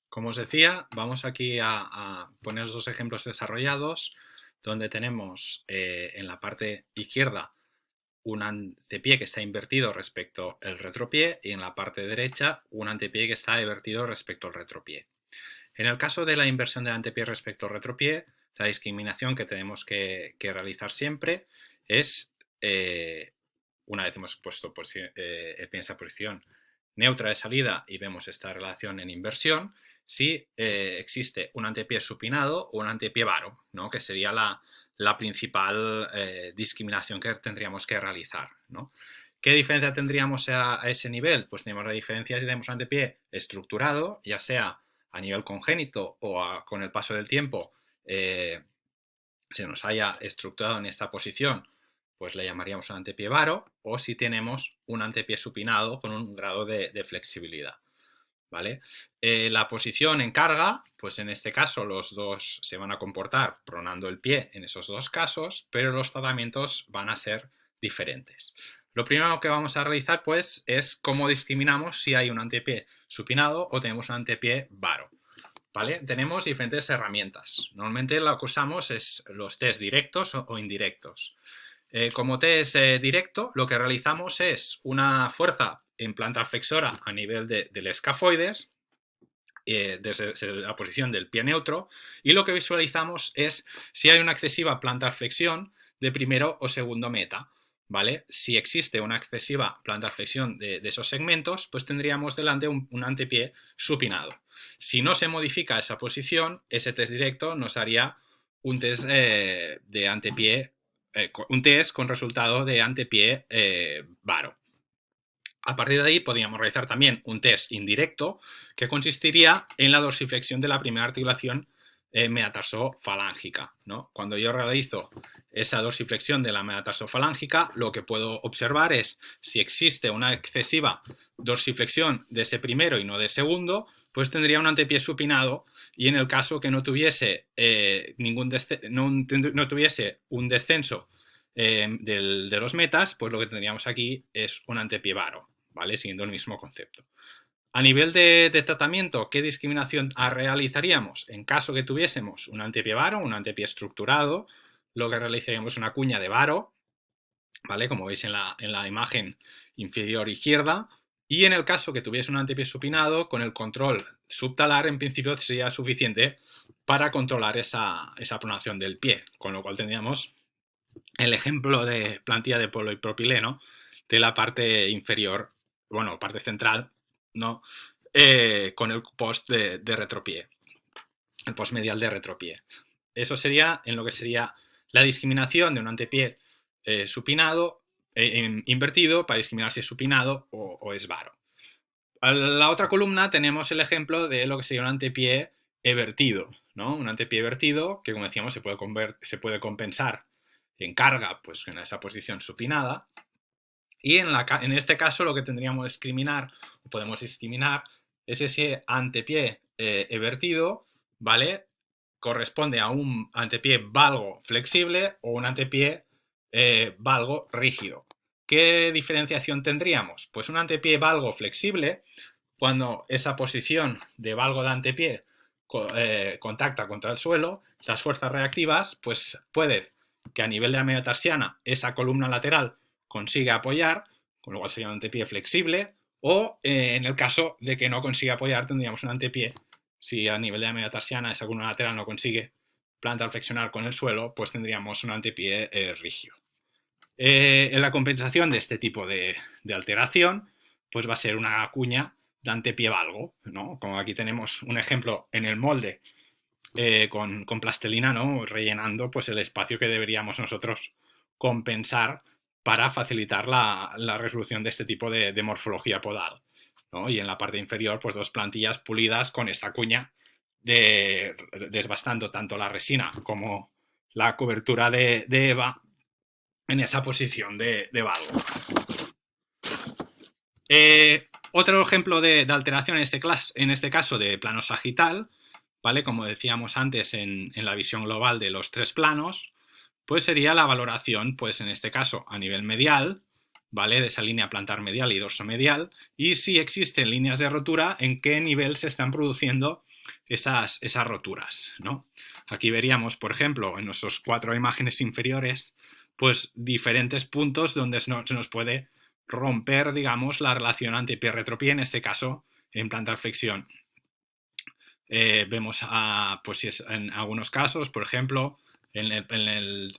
Como os decía, vamos aquí a poner los dos ejemplos desarrollados, donde tenemos en la parte izquierda un antepié que está invertido respecto al retropié y en la parte derecha un antepié que está invertido respecto al retropié. En el caso de la inversión del antepié respecto al retropié, la discriminación que tenemos que realizar siempre es, una vez hemos puesto el pie en esa posición neutra de salida y vemos esta relación en inversión, si existe un antepié supinado o un antepié varo, ¿no? Que sería la principal discriminación que tendríamos que realizar, ¿no? ¿Qué diferencia tendríamos a ese nivel? Pues tenemos la diferencia si tenemos un antepié estructurado, ya sea a nivel congénito o con el paso del tiempo se nos haya estructurado en esta posición, pues le llamaríamos un antepié varo, o si tenemos un antepié supinado con un grado de flexibilidad. ¿Vale? La posición en carga, pues en este caso los dos se van a comportar pronando el pie en esos dos casos, pero los tratamientos van a ser diferentes. Lo primero que vamos a realizar pues es cómo discriminamos si hay un antepié supinado o tenemos un antepié varo. ¿Vale? Tenemos diferentes herramientas. Normalmente lo que usamos es los test directos o indirectos. Como test directo, lo que realizamos es una fuerza en planta flexora a nivel del escafoides, desde la posición del pie neutro, y lo que visualizamos es si hay una excesiva plantar flexión de primero o segundo meta. ¿Vale? Si existe una excesiva plantar flexión de esos segmentos, pues tendríamos delante un antepié supinado. Si no se modifica esa posición, ese test directo nos haría un test de antepié, un test con resultado de antepié varo. A partir de ahí podríamos realizar también un test indirecto que consistiría en la dorsiflexión de la primera articulación metatarsofalángica, ¿no? Cuando yo realizo esa dorsiflexión de la metatarsofalángica, lo que puedo observar es si existe una excesiva dorsiflexión de ese primero y no de segundo, pues tendría un antepié supinado y en el caso que no tuviese, no tuviese un descenso de los metas, pues lo que tendríamos aquí es un antepié varo, ¿vale? Siguiendo el mismo concepto. A nivel de tratamiento, ¿qué discriminación realizaríamos? En caso que tuviésemos un antepié varo, un antepié estructurado, lo que realizaríamos es una cuña de varo, ¿vale? Como veis en la imagen inferior izquierda. Y en el caso que tuviese un antepié supinado, con el control subtalar, en principio sería suficiente para controlar esa pronación del pie, con lo cual tendríamos el ejemplo de plantilla de polipropileno de la parte inferior, bueno, parte central, ¿no? Con el post de retropié, el post medial de retropié. Eso sería en lo que sería la discriminación de un antepié supinado, invertido, para discriminar si es supinado o es varo. A la otra columna tenemos el ejemplo de lo que sería un antepié vertido, ¿no? Un antepié vertido que, como decíamos, se puede compensar en carga, pues en esa posición supinada. Y en este caso lo que tendríamos que discriminar, o podemos discriminar, es ese antepié vertido, ¿vale? Corresponde a un antepié valgo flexible o un antepié valgo rígido. ¿Qué diferenciación tendríamos? Pues un antepié valgo flexible, cuando esa posición de valgo de antepié contacta contra el suelo, las fuerzas reactivas, pues puede que a nivel de la metatarsiana esa columna lateral consiga apoyar, con lo cual sería un antepié flexible, o en el caso de que no consiga apoyar, tendríamos un antepié, si a nivel de la metatarsiana esa columna lateral no consigue plantar flexionar con el suelo, pues tendríamos un antepié rígido. En la compensación de este tipo de alteración, pues va a ser una cuña de antepié valgo, ¿no? Como aquí tenemos un ejemplo en el molde con plastelina, ¿no? Rellenando pues el espacio que deberíamos nosotros compensar para facilitar la resolución de este tipo de morfología podal, ¿no? Y en la parte inferior, pues dos plantillas pulidas con esta cuña desbastando tanto la resina como la cobertura de EVA en esa posición de valgo. Otro ejemplo de alteración en este caso de plano sagital, ¿vale? Como decíamos antes en la visión global de los tres planos, pues sería la valoración, pues en este caso a nivel medial, ¿vale? De esa línea plantar medial y dorsomedial, y si existen líneas de rotura, en qué nivel se están produciendo esas roturas, ¿no? Aquí veríamos, por ejemplo, en nuestras 4 imágenes inferiores, pues diferentes puntos donde se nos puede romper, digamos, la relación antepié-retropié, en este caso, en plantar flexión. Vemos, pues si es en algunos casos, por ejemplo, del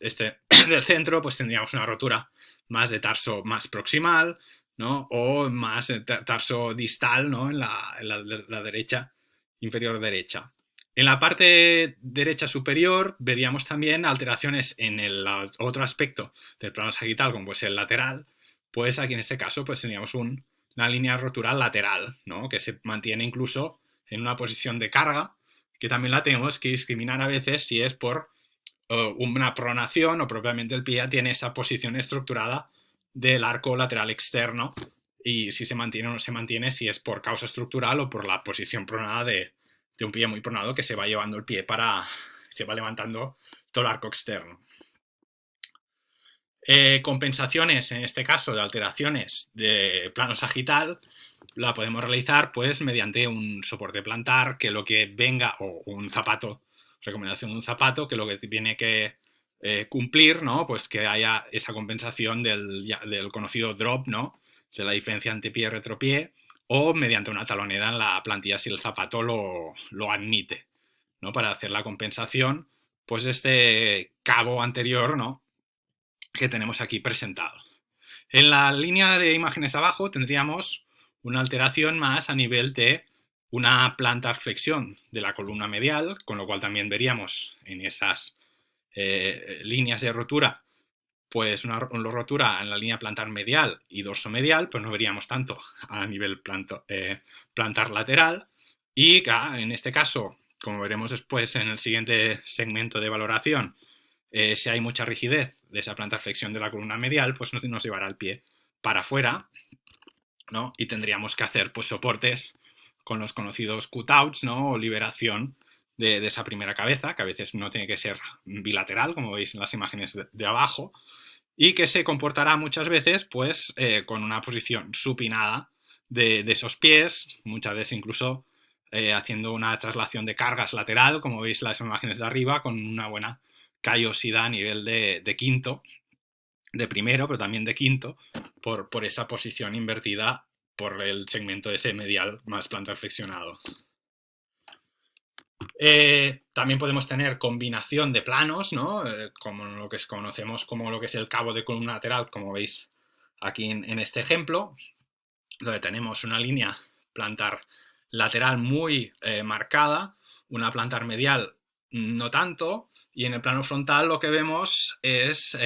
centro, pues tendríamos una rotura más de tarso más proximal, ¿no? O más de tarso distal, ¿no? En la derecha, inferior derecha. En la parte derecha superior veríamos también alteraciones en el otro aspecto del plano sagital, como pues el lateral, pues aquí en este caso pues teníamos una línea rotural lateral, ¿no? Que se mantiene incluso en una posición de carga, que también la tenemos que discriminar a veces si es por una pronación o propiamente el pie ya tiene esa posición estructurada del arco lateral externo, y si se mantiene o no se mantiene, si es por causa estructural o por la posición pronada de un pie muy pronado que se va llevando el pie se va levantando todo el arco externo. Compensaciones, en este caso, de alteraciones de plano sagital, la podemos realizar pues mediante un soporte plantar que lo que venga, o un zapato, recomendación de un zapato, que lo que tiene que cumplir, ¿no? Pues que haya esa compensación del conocido drop, ¿no? De la diferencia entre pie y retropié, o mediante una talonera en la plantilla si el zapato lo admite, ¿no? Para hacer la compensación, pues este cabo anterior, ¿no? Que tenemos aquí presentado. En la línea de imágenes de abajo tendríamos una alteración más a nivel de una plantar flexión de la columna medial, con lo cual también veríamos en esas líneas de rotura, pues una rotura en la línea plantar medial y dorsomedial, pues no veríamos tanto a nivel plantar lateral. Y en este caso, como veremos después en el siguiente segmento de valoración, si hay mucha rigidez de esa plantar flexión de la columna medial, pues nos llevará el pie para afuera, ¿no? Y tendríamos que hacer pues soportes con los conocidos cutouts, ¿no? O liberación de esa primera cabeza, que a veces no tiene que ser bilateral, como veis en las imágenes de abajo, y que se comportará muchas veces pues con una posición supinada de esos pies, muchas veces incluso haciendo una traslación de cargas lateral, como veis en las imágenes de arriba, con una buena callosidad a nivel de quinto, de primero, pero también de quinto, por esa posición invertida por el segmento ese medial más plantar flexionado. También podemos tener combinación de planos, ¿no? Como lo que conocemos como lo que es el cabo de columna lateral, como veis aquí en este ejemplo, donde tenemos una línea plantar lateral muy marcada, una plantar medial no tanto, y en el plano frontal lo que vemos es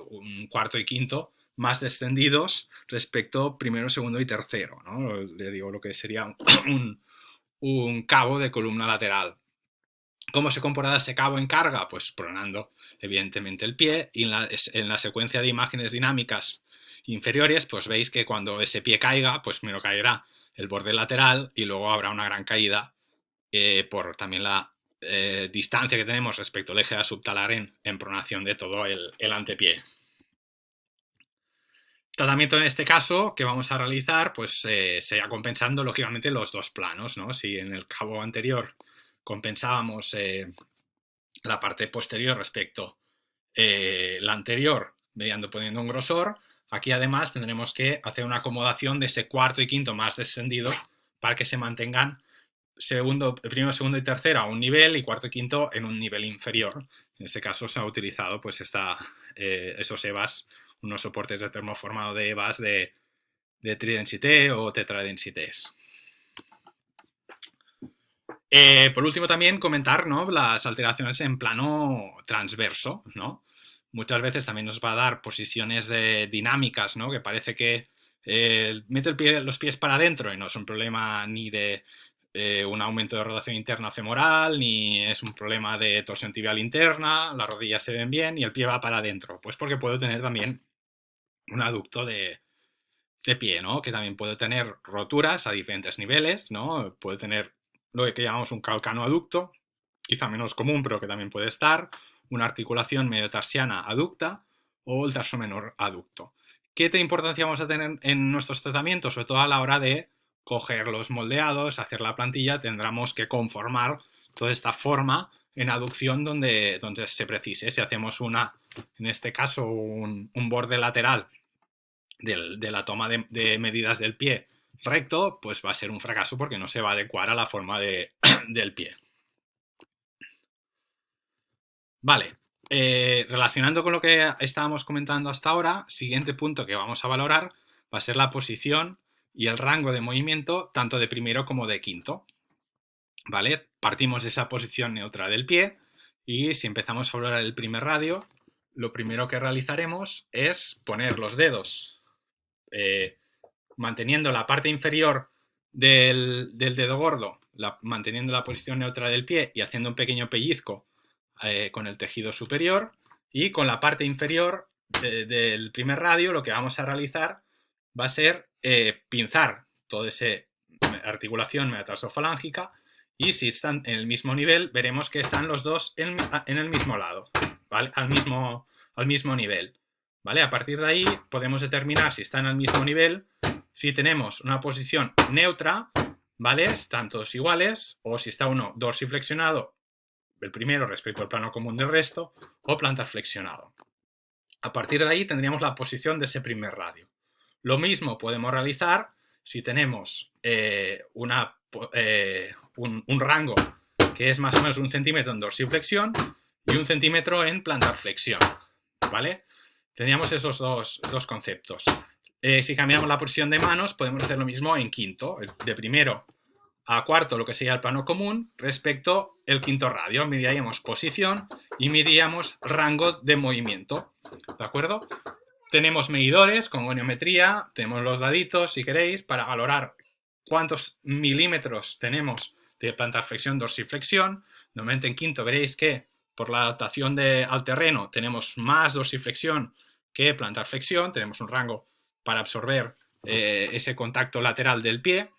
un cuarto y quinto más descendidos respecto primero, segundo y tercero, ¿no? Le digo lo que sería un cabo de columna lateral. ¿Cómo se comporta ese cabo en carga? Pues pronando evidentemente el pie, y en la secuencia de imágenes dinámicas inferiores pues veis que cuando ese pie caiga pues primero caerá el borde lateral y luego habrá una gran caída por también la distancia que tenemos respecto al eje subtalar en pronación de todo el antepié. Tratamiento en este caso que vamos a realizar pues sería compensando lógicamente los dos planos, ¿no? Si en el cabo anterior compensábamos la parte posterior respecto la anterior mediante poniendo un grosor, aquí además tendremos que hacer una acomodación de ese cuarto y quinto más descendido para que se mantengan primero, segundo y tercero a un nivel y cuarto y quinto en un nivel inferior. En este caso se ha utilizado pues esos EVAs, unos soportes de termoformado de EVAs de tridensité o tetradensités. Por último, también comentar, ¿no?, las alteraciones en plano transverso, ¿no? Muchas veces también nos va a dar posiciones dinámicas, ¿no? Que parece que mete los pies para adentro y no es un problema ni de un aumento de rotación interna femoral, ni es un problema de torsión tibial interna, las rodillas se ven bien y el pie va para adentro. Pues porque puedo tener también un aducto de pie, ¿no? Que también puede tener roturas a diferentes niveles, ¿no? Puede tener lo que llamamos un calcanoaducto, quizá menos común, pero que también puede estar, una articulación mediotarsiana aducta o el tarso menor aducto, ¿qué importancia vamos a tener en nuestros tratamientos? Sobre todo a la hora de coger los moldeados, hacer la plantilla, tendremos que conformar toda esta forma en aducción donde se precise. Si hacemos en este caso, un borde lateral de la toma de medidas del pie recto, pues va a ser un fracaso porque no se va a adecuar a la forma del pie. Vale, relacionando con lo que estábamos comentando hasta ahora, siguiente punto que vamos a valorar va a ser la posición y el rango de movimiento tanto de primero como de quinto. ¿Vale? Partimos de esa posición neutra del pie y si empezamos a valorar el primer radio, lo primero que realizaremos es poner los dedos manteniendo la parte inferior del dedo gordo, manteniendo la posición neutra del pie y haciendo un pequeño pellizco con el tejido superior, y con la parte inferior del primer radio lo que vamos a realizar va a ser pinzar toda esa articulación metatarsofalángicas, y si están en el mismo nivel veremos que están los dos en el mismo lado, ¿vale? al mismo nivel. ¿Vale? A partir de ahí podemos determinar si están al mismo nivel, si tenemos una posición neutra, ¿vale? Están todos iguales, o si está uno dorsiflexionado, el primero respecto al plano común del resto, o plantar flexionado. A partir de ahí tendríamos la posición de ese primer radio. Lo mismo podemos realizar si tenemos un rango que es más o menos 1 centímetro en dorsiflexión y 1 centímetro en plantar flexión, ¿vale? Tendríamos esos dos conceptos. Si cambiamos la posición de manos, podemos hacer lo mismo en quinto, de primero a cuarto, lo que sería el plano común, respecto al quinto radio. Mediríamos posición y mediríamos rango de movimiento, ¿de acuerdo? Tenemos medidores con goniometría, tenemos los daditos, si queréis, para valorar cuántos milímetros tenemos de plantar flexión, dorsiflexión. Normalmente en quinto veréis que por la adaptación al terreno tenemos más dorsiflexión que plantar flexión, tenemos un rango para absorber ese contacto lateral del pie,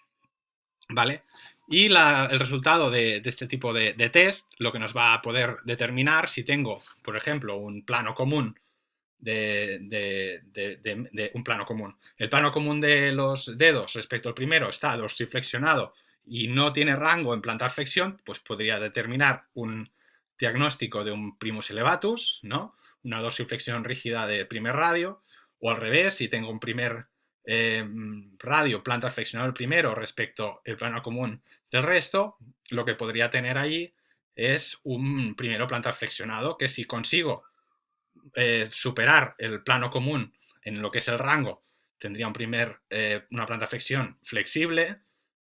¿vale? Y el resultado de este tipo de test lo que nos va a poder determinar si tengo, por ejemplo, un plano común un plano común. El plano común de los dedos respecto al primero está dorsiflexionado y no tiene rango en plantar flexión, pues podría determinar un diagnóstico de un primus elevatus, ¿no? Una dorsiflexión rígida de primer radio, o al revés, si tengo un primer radio plantar flexionado el primero respecto al plano común del resto, lo que podría tener allí es un primero plantar flexionado, que si consigo superar el plano común en lo que es el rango, tendría una planta flexión flexible,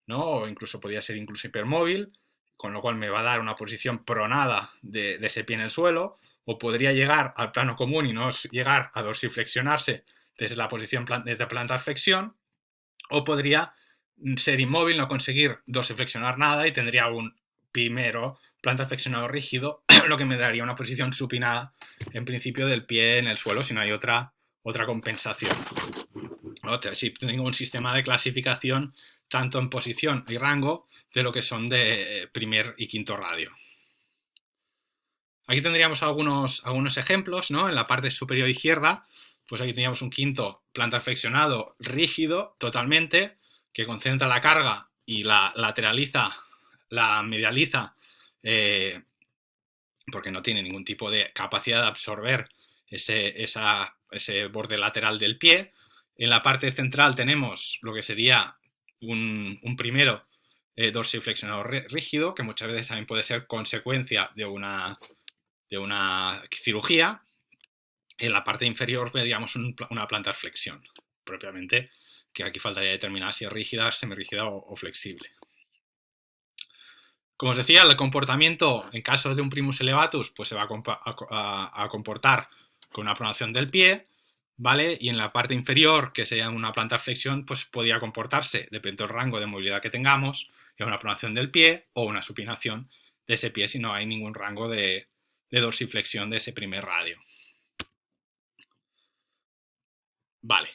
¿no? O incluso podría ser incluso hipermóvil, con lo cual me va a dar una posición pronada de ese pie en el suelo, o podría llegar al plano común y no llegar a dorsiflexionarse desde la posición de plantar flexión, o podría ser inmóvil, no conseguir dorsiflexionar nada y tendría un primero plantar flexionado rígido, lo que me daría una posición supinada en principio del pie en el suelo si no hay otra compensación. Si tengo un sistema de clasificación tanto en posición y rango de lo que son de primer y quinto radio. Aquí tendríamos algunos ejemplos, ¿no? En la parte superior izquierda, pues aquí teníamos un quinto plantar flexionado rígido totalmente, que concentra la carga y la lateraliza, la medializa, porque no tiene ningún tipo de capacidad de absorber ese borde lateral del pie. En la parte central tenemos lo que sería un primero dorsiflexionado rígido, que muchas veces también puede ser consecuencia de una cirugía. En la parte inferior veríamos una plantar flexión, propiamente, que aquí faltaría determinar si es rígida, semirrígida o flexible. Como os decía, el comportamiento en caso de un primus elevatus pues se va a comportar con una pronación del pie, ¿vale? Y en la parte inferior, que sería una plantar flexión, pues podría comportarse, depende del rango de movilidad que tengamos, en una pronación del pie o una supinación de ese pie si no hay ningún rango de dorsiflexión de ese primer radio. Vale.